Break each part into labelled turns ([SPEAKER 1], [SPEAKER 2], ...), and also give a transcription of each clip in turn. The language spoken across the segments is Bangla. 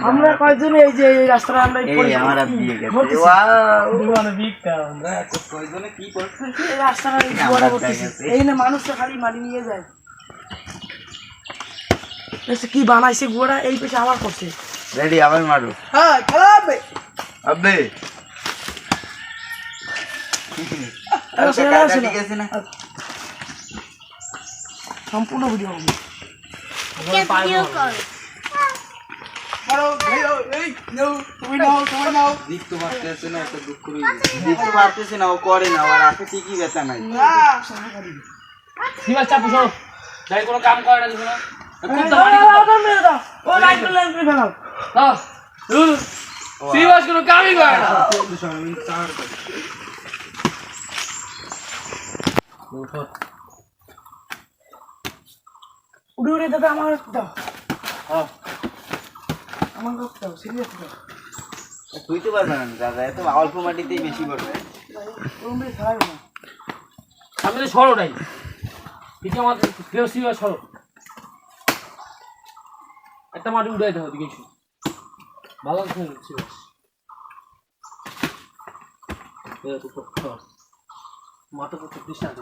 [SPEAKER 1] আমরা কয়জন এই যে এই রাস্তাটা আমরা এই না মানুষটা খালি মাটি নিয়ে যায় কি বানাইছে গুড়া এই পেছে আমার করছে
[SPEAKER 2] রেডি আবার মারো
[SPEAKER 1] হ্যাঁ খেলাবে
[SPEAKER 2] আবে ঠিক আছে না
[SPEAKER 1] সম্পূর্ণ ভিডিও হবে
[SPEAKER 3] কাম করে না কোনো কামই করে না
[SPEAKER 1] উড়ে উড়ে দাদা আমার দাও আমার দাও সিরিয়াস দাও
[SPEAKER 2] তুই তো পারবে না দাদা এত অল্প মাটিতেই বেশি করবে
[SPEAKER 3] সামনে সরো নাই ঠিক আমাদের সরো একটা মাটি উড়াই দাও দিকে ভালো মাথা করতে দৃষ্টান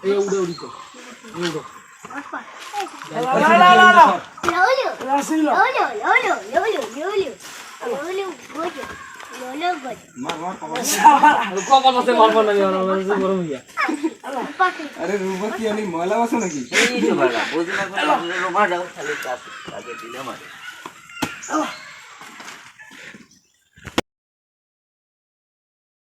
[SPEAKER 3] এই উড়ে উড়ি তো উড়ো
[SPEAKER 4] अरे रूबा की यानी माला वासो नाকি
[SPEAKER 2] এই তো বাবা বুঝনা করে রোমা যাও খালি কাজ আগে দিলে মারে